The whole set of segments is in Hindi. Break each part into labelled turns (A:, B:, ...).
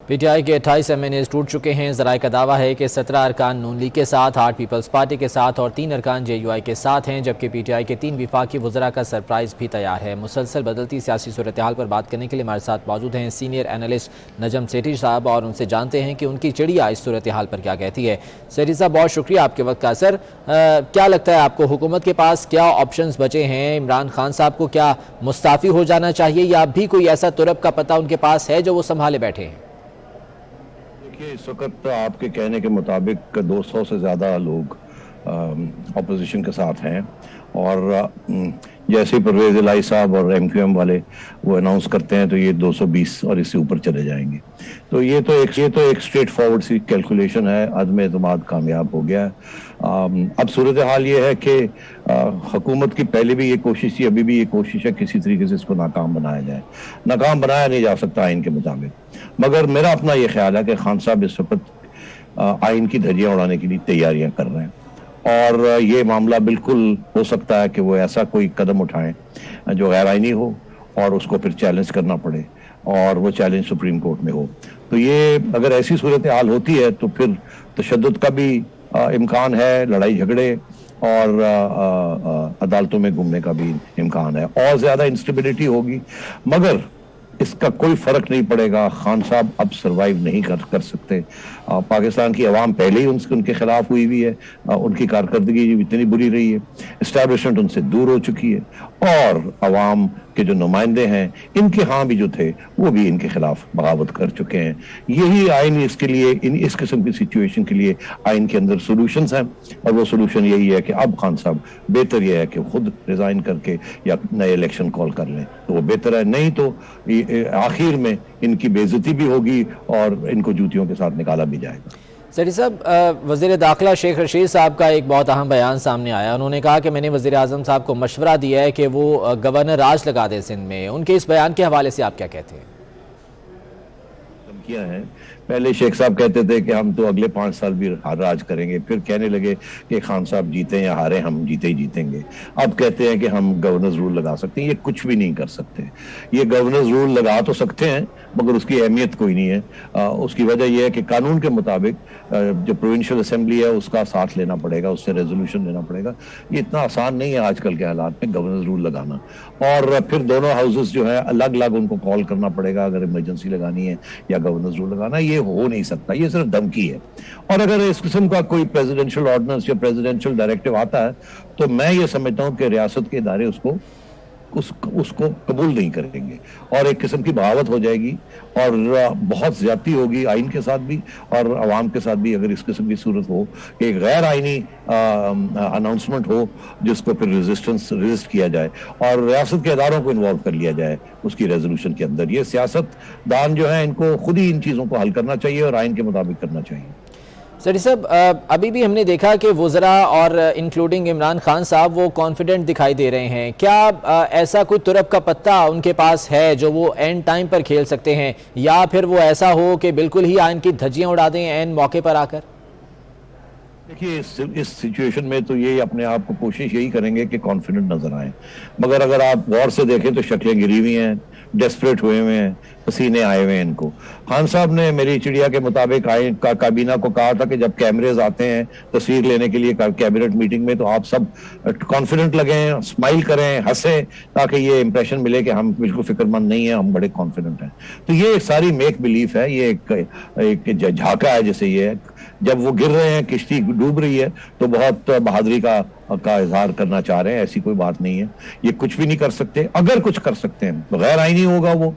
A: पीटीआई के 28 एमएनए टूट चुके हैं। ज़राए का दावा है कि 17 अरकान नून लीग के साथ, 8 पीपल्स पार्टी के साथ और 3 अरकान जेयूआई के साथ हैं, जबकि पीटीआई के 3 विफाकी वज़रा का सरप्राइज़ भी तैयार है। मुसलसल बदलती सियासी सूरत हाल पर बात करने के लिए हमारे साथ मौजूद हैं सीनियर एनालिस्ट नजम सेठी साहब और उनसे जानते हैं कि उनकी चिड़िया इस सूरत हाल पर क्या कहती है। सेठी साहब, बहुत शुक्रिया आपके वक्त का। सर, क्या लगता है आपको, हुकूमत के पास क्या ऑप्शन बचे हैं? इमरान खान साहब को क्या मुस्ताफ़ी हो जाना चाहिए या भी कोई ऐसा तुरब का पता उनके पास है जो वो संभाले बैठे हैं?
B: इस वक्त आपके कहने के मुताबिक 200 से ज़्यादा लोग अपोजिशन के साथ हैं और जैसे ही परवेज इलाही साहब और एमक्यूएम वाले वो अनाउंस करते हैं तो ये 220 और इससे ऊपर चले जाएंगे। तो ये तो एक स्ट्रेट फॉरवर्ड सी कैलकुलेशन है। अदम एतमाद कामयाब हो गया है। अब सूरत हाल ये है कि हुकूमत की पहले भी ये कोशिश थी, अभी भी ये कोशिश है किसी तरीके से इसको नाकाम बनाया जाए। नाकाम बनाया नहीं जा सकता आइन के मुताबिक, मगर मेरा अपना ये ख्याल है कि खान साहब इस वक्त आइन की धज्जियां उड़ाने के लिए तैयारियां कर रहे हैं और ये मामला बिल्कुल हो सकता है कि वो ऐसा कोई कदम उठाएं जो गैर आइनी हो और उसको फिर चैलेंज करना पड़े और वो चैलेंज सुप्रीम कोर्ट में हो। तो ये अगर ऐसी सूरत हाल होती है तो फिर तशद्दुद का भी इम्कान है, लड़ाई झगड़े और अदालतों में घूमने का भी इम्कान है और ज्यादा इंस्टेबिलिटी होगी। मगर इसका कोई फर्क नहीं पड़ेगा। खान साहब अब सरवाइव नहीं कर सकते। पाकिस्तान की आवाम पहले ही उनके खिलाफ हुई हुई है। उनकी कारकर्दगी इतनी बुरी रही है, इस्टेब्लिशमेंट उनसे दूर हो चुकी है और आवाम के जो नुमाइंदे हैं इनके यहाँ भी जो थे वो भी इनके खिलाफ बगावत कर चुके हैं। यही आइन इसके लिए, इस किस्म की सिचुएशन के लिए आइन के अंदर सोल्यूशंस हैं और वो सोल्यूशन यही है कि अब खान साहब बेहतर यह है कि खुद रिजाइन करके या नए इलेक्शन कॉल कर लें तो वो बेहतर है। नहीं तो आखिर में इनकी बेइज्जती भी होगी और इनको जूतियों के साथ निकाला भी जाएगा।
A: सेठी साहब, वज़ीर दाखिला शेख रशीद साहब का एक बहुत अहम बयान सामने आया। उन्होंने कहा कि मैंने वज़ीर आज़म साहब को मशवरा दिया है कि वो गवर्नर राज लगा दें सिंध में। उनके इस बयान के हवाले से आप क्या कहते हैं?
B: धमकियां हैं। पहले शेख साहब कहते थे कि हम तो अगले 5 साल भी राज करेंगे, फिर कहने लगे कि खान साहब जीते या हारे हम जीते ही जीतेंगे। अब कहते हैं कि हम गवर्नर्स रूल लगा सकते हैं। ये कुछ भी नहीं कर सकते। ये गवर्नर्स रूल लगा तो सकते हैं मगर उसकी अहमियत कोई नहीं है। उसकी वजह यह है कि कानून के मुताबिक जो प्रोविंशियल असेंबली है उसका साथ लेना पड़ेगा, उससे रेजोल्यूशन लेना पड़ेगा। ये इतना आसान नहीं है आजकल के हालात में गवर्नर्स रूल लगाना। और फिर दोनों हाउसेस जो है अलग अलग उनको कॉल करना पड़ेगा अगर इमरजेंसी लगानी है या गवर्नर्स रूल लगाना। ये हो नहीं सकता, ये सिर्फ धमकी है। और अगर इस किस्म का कोई प्रेसिडेंशियल ऑर्डिनेंस या प्रेसिडेंशियल डायरेक्टिव आता है तो मैं ये समझता हूं कि रियासत के इदारे उसको कबूल नहीं करेंगे और एक किस्म की बगावत हो जाएगी और बहुत ज्यादती होगी आइन के साथ भी और अवाम के साथ भी। अगर इस किस्म की सूरत हो कि एक गैर आइनी अनाउंसमेंट हो जिसको फिर रेजिस्ट किया जाए और रियासत के इदारों को इन्वॉल्व कर लिया जाए उसकी रेजोल्यूशन के अंदर। ये सियासतदान जो है इनको खुद ही इन चीज़ों को हल करना चाहिए और आइन के मुताबिक करना चाहिए।
A: सेठी साहब, अभी भी हमने देखा कि वज़रा और इंक्लूडिंग इमरान खान साहब वो कॉन्फिडेंट दिखाई दे रहे हैं। क्या ऐसा कोई तुरब का पत्ता उनके पास है जो वो एंड टाइम पर खेल सकते हैं या फिर वो ऐसा हो कि बिल्कुल ही आइन की धज्जियां उड़ा दें एंड मौके पर आकर?
B: देखिए, इस सिचुएशन में तो ये अपने आप को कोशिश यही करेंगे कि कॉन्फिडेंट नजर आए, मगर अगर आप गौर से देखें तो शक्लें गिरी हुई हैं, डेस्परेट हुए हुए हैं, पसीने आए हुए हैं इनको। खान साहब ने मेरी चिड़िया के मुताबिक आइन का काबीना को कहा था कि जब कैमरेज आते हैं तस्वीर लेने के लिए कैबिनेट मीटिंग में तो आप सब कॉन्फिडेंट लगें, स्माइल करें, हंसें, ताकि ये इंप्रेशन मिले कि हम बिल्कुल फिक्रमंद नहीं है, हम बड़े कॉन्फिडेंट हैं। तो ये एक सारी मेक बिलीफ है, ये एक झाका है जैसे ये है। जब वो गिर रहे हैं, किश्ती डूब रही है तो बहुत बहादुरी का इजहार करना चाह रहे हैं। ऐसी कोई बात नहीं है। ये कुछ भी नहीं कर सकते। अगर कुछ कर सकते हैं तो गैर आइनी होगा वो,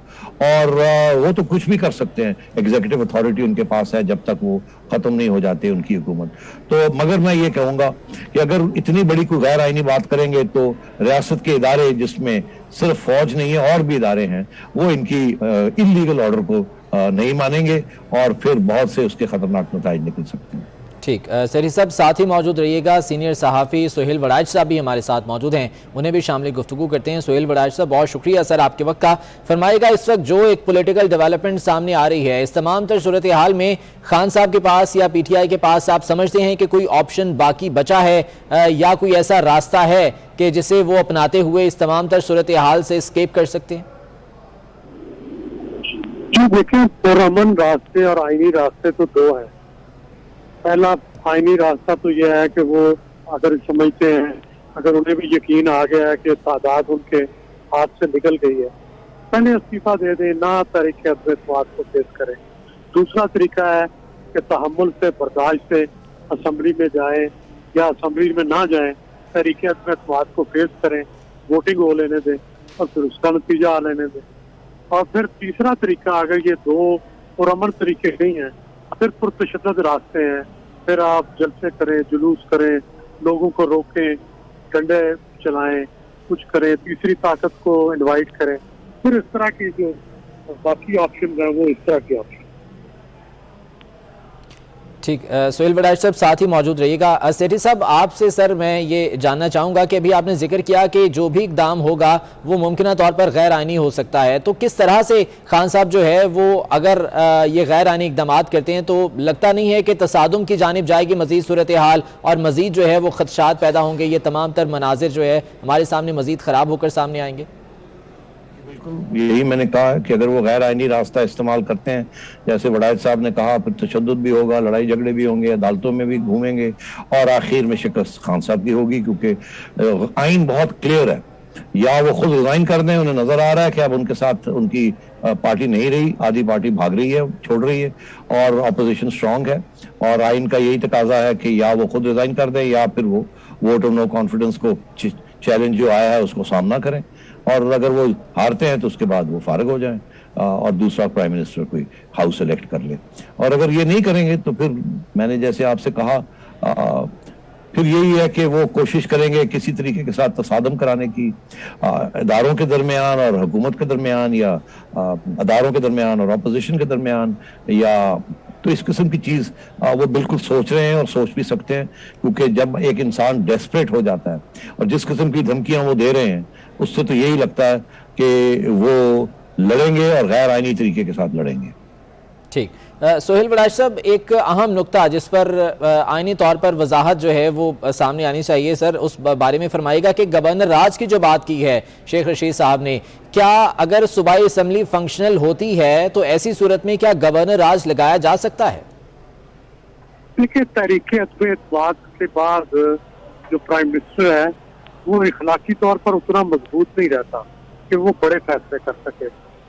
B: और वो तो कुछ भी कर सकते हैं। एग्जीक्यूटिव अथॉरिटी उनके पास है जब तक वो खत्म नहीं हो जाते उनकी हुकूमत। तो मगर मैं ये कहूंगा कि अगर इतनी बड़ी कोई गैर आइनी बात करेंगे तो रियासत के इदारे जिसमें सिर्फ फौज नहीं है और भी इदारे हैं वो इनकी इल्लीगल ऑर्डर को नहीं मानेंगे और फिर बहुत से उसके खतरनाक नतीजे निकल सकते हैं।
A: ठीक, सेठी साहब साथ ही मौजूद रहिएगा। सीनियर सहाफ़ी सुहेल वड़ाइच साहब भी हमारे साथ मौजूद हैं, उन्हें भी शामिल गुफ्तगू करते हैं। सुहेल वड़ाइच साहब, बहुत शुक्रिया सर आपके वक्त का। फरमाइएगा, इस वक्त जो एक पॉलिटिकल डेवलपमेंट सामने आ रही है, इस तमाम तर सूरत हाल में खान साहब के पास या पीटीआई के पास आप समझते हैं कि कोई ऑप्शन बाकी बचा है या कोई ऐसा रास्ता है कि जिसे वो अपनाते हुए इस तमाम तर सूरत हाल से स्केप कर सकते हैं?
C: जी देखिए, पुरअमन रास्ते और आईनी रास्ते तो दो हैं। पहला आईनी रास्ता तो यह है कि वो अगर समझते हैं, अगर उन्हें भी यकीन आ गया है कि तादाद उनके हाथ से निकल गई है, पहले इस्तीफा दे दें, ना तरीके अद्वैतवाद को पेश करें। दूसरा तरीका है कि तहम्मुल से, बर्दाश्त से असम्बली में जाएं या असम्बली में ना जाएं, तरीके अद्वैतवाद को पेश करें, वोटिंग हो लेने दें और फिर उसका नतीजा आ लेने दें। और फिर तीसरा तरीका, अगर ये दो पुरअमन तरीके नहीं हैं, फिर पुरतशद्दुद रास्ते हैं, फिर आप जलसे करें, जुलूस करें, लोगों को रोकें, डंडे चलाएं, कुछ करें, तीसरी ताकत को इनवाइट करें। फिर इस तरह की जो बाकी ऑप्शन हैं वो इस तरह के ऑप्शन।
A: ठीक, सोहेल बड़ाइच साहब साथ ही मौजूद रहिएगा। सेठी साहब, आपसे सर मैं ये जानना चाहूँगा कि अभी आपने जिक्र किया कि जो भी इकदाम होगा वो मुमकिन तौर पर गैर आइनी हो सकता है, तो किस तरह से खान साहब जो है वो अगर ये गैर आइनी इकदाम करते हैं तो लगता नहीं है कि तसादुम की जानिब जाएगी मजीद सूरत हाल और मजीद जो है वो खदशात पैदा होंगे, ये तमाम तर मनाजिर जो है हमारे सामने मजीद ख़राब होकर सामने आएंगे?
B: बिल्कुल यही मैंने कहा है कि अगर वो गैर आइनी रास्ता इस्तेमाल करते हैं, जैसे वड़ायत साहब ने कहा, फिर तशद्दुद भी होगा, लड़ाई झगड़े भी होंगे, अदालतों में भी घूमेंगे और आखिर में शिकस्त खान साहब की होगी, क्योंकि आइन बहुत क्लियर है। या वो खुद रिजाइन कर दें, उन्हें नजर आ रहा है कि अब उनके साथ उनकी पार्टी नहीं रही, आधी पार्टी भाग रही है, छोड़ रही है और अपोजिशन स्ट्रांग है, और आइन का यही तकाजा है कि या वो खुद रिजाइन कर दें या फिर वो वोट ऑफ नो कॉन्फिडेंस को चैलेंज जो आया है उसको सामना करें, और अगर वो हारते हैं तो उसके बाद वो फारिग हो जाएं और दूसरा प्राइम मिनिस्टर कोई हाउस सेलेक्ट कर ले। और अगर ये नहीं करेंगे तो फिर मैंने जैसे आपसे कहा, फिर यही है कि वो कोशिश करेंगे किसी तरीके के साथ तसादम कराने की, इदारों के दरमियान और हुकूमत के दरमियान, या अदारों के दरमियान और अपोजिशन के दरमियान, या तो इस किस्म की चीज वो बिल्कुल सोच रहे हैं और सोच भी सकते हैं, क्योंकि जब एक इंसान डेस्परेट हो जाता है और जिस किस्म की धमकियां वो दे रहे हैं, उससे तो यही लगता है कि वो लड़ेंगे और गैर आईनी तरीके के साथ लड़ेंगे।
A: ठीक, सोहेल बड़ाइच साहब, एक अहम नुक्ता जिस पर आईनी तौर पर वजाहत जो है वो सामने आनी चाहिए सर, उस बारे में फरमाइएगा कि गवर्नर राज की जो बात की है शेख रशीद साहब ने, क्या अगर सूबाई असम्बली फंक्शनल होती है तो ऐसी सूरत में क्या गवर्नर राज लगाया जा सकता है?
C: देखिए, तहरीक अद्वैतवाद के बाद जो प्राइम मिनिस्टर है वो इखलाकी तौर पर उतना मजबूत नहीं रहता कि वो बड़े फैसले कर सके।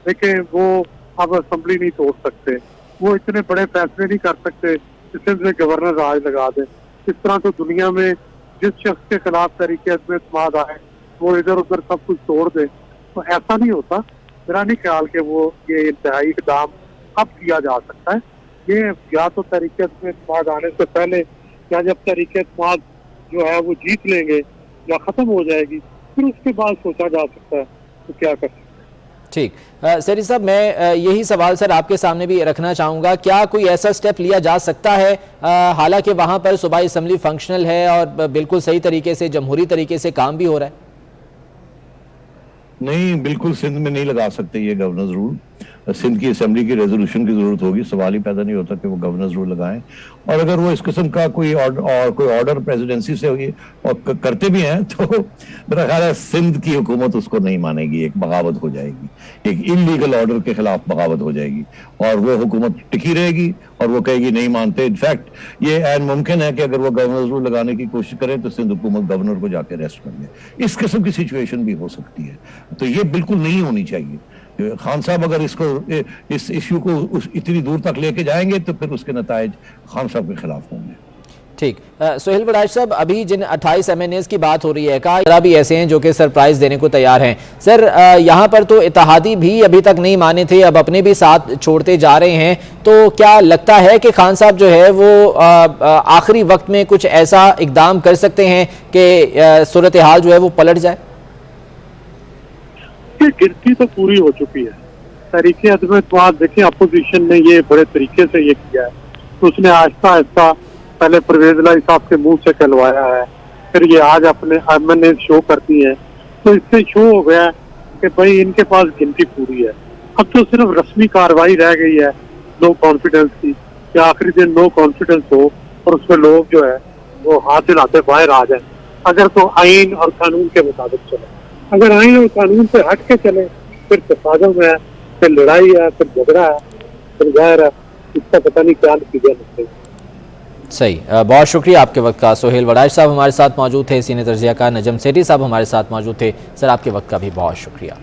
C: देखिए, वो अब असेंबली नहीं तोड़ सकते, वो इतने बड़े फैसले नहीं कर सकते जिससे गवर्नर राज लगा दे। इस तरह तो दुनिया में जिस शख्स के खिलाफ तहरीक अद्वैतवाद आए वो इधर उधर सब कुछ तोड़ दे, तो ऐसा नहीं होता। मेरा नहीं ख्याल कि वो ये इंतहाई इकदाम अब किया जा सकता है। ये या तो तहरीक अद्वैतवाद आने से पहले, या जब तहरीक अद्वैतवाद जो है वो जीत लेंगे या खत्म हो जाएगी, फिर उसके बाद सोचा जा सकता है तो क्या कर सकते हैं।
A: ठीक, सरी साहब मैं यही सवाल सर आपके सामने भी रखना चाहूँगा, क्या कोई ऐसा स्टेप लिया जा सकता है, हालांकि वहाँ पर सूबाई असम्बली फंक्शनल है और बिल्कुल सही तरीके से जमहूरी तरीके से काम भी हो रहा है?
B: नहीं, बिल्कुल सिंध में नहीं लगा सकते ये गवर्नर्स रूल। सिंध की असेंबली की रेजोल्यूशन की जरूरत होगी, सवाल ही पैदा नहीं होता कि वो गवर्नर्स रूल लगाएं। और अगर वो इस किस्म का कोई ऑर्डर प्रेसिडेंसी से हुई और करते भी हैं तो मेरा ख्याल है सिंध की हुकूमत उसको नहीं मानेगी, एक बगावत हो जाएगी, एक इलीगल ऑर्डर के खिलाफ बगावत हो जाएगी और वो हुकूमत टिकी रहेगी और वो कहेगी नहीं मानते। इनफैक्ट ये ऐन मुमकिन है कि अगर वो गवर्नर्स रूल लगाने की कोशिश करें तो सिंध हुकूमत गवर्नर को जाके अरेस्ट कर ले। इस किस्म की सिचुएशन भी हो सकती है, तो ये बिल्कुल नहीं होनी चाहिए। खान साहब अगर इस इश्यू को इतनी दूर तक लेके जाएंगे तो फिर उसके नतायज खान साहब के खिलाफ होंगे।
A: ठीक, सोहेल बड़ाइच साहब, अभी जिन 28 MNAs की बात हो रही है, कहा भी ऐसे हैं जो कि सरप्राइज देने को तैयार हैं सर। यहाँ पर तो इत्तेहादी भी अभी तक नहीं माने थे, अब अपने भी साथ छोड़ते जा रहे हैं, तो क्या लगता है कि खान साहब जो है वो आखिरी वक्त में कुछ ऐसा इकदाम कर सकते हैं कि सूरत हाल जो है वो पलट जाए?
C: गिनती तो पूरी हो चुकी है। तहरीक अद्वैतवाद, देखिए अपोजिशन ने ये बड़े तरीके से ये किया है, तो उसने आहिस्ता आहिस्ता पहले परवेज इलाही साहब के मुंह से कहलवाया है, फिर ये आज अपने MNA शो करती है, तो इससे शो हो गया कि भाई इनके पास गिनती पूरी है। अब तो सिर्फ रस्मी कार्रवाई रह गई है नो कॉन्फिडेंस की, कि आखिरी दिन नो कॉन्फिडेंस हो और उसमें लोग जो है वो हाथ हिलाते बाहर आ जाए। अगर तो आइन और कानून के मुताबिक चले, अगर आइन और कानून से हट के चले फिर तसादम है, फिर लड़ाई है, फिर झगड़ा है, फिर जाहिर है इसका पता नहीं क्या नतीजा निकलेगा।
A: सही, बहुत शुक्रिया आपके वक्त का। सोहेल वड़ाइच साहब हमारे साथ मौजूद थे, सीनियर तर्जिया कार नजम सेठी साहब हमारे साथ मौजूद थे। सर आपके वक्त का भी बहुत शुक्रिया।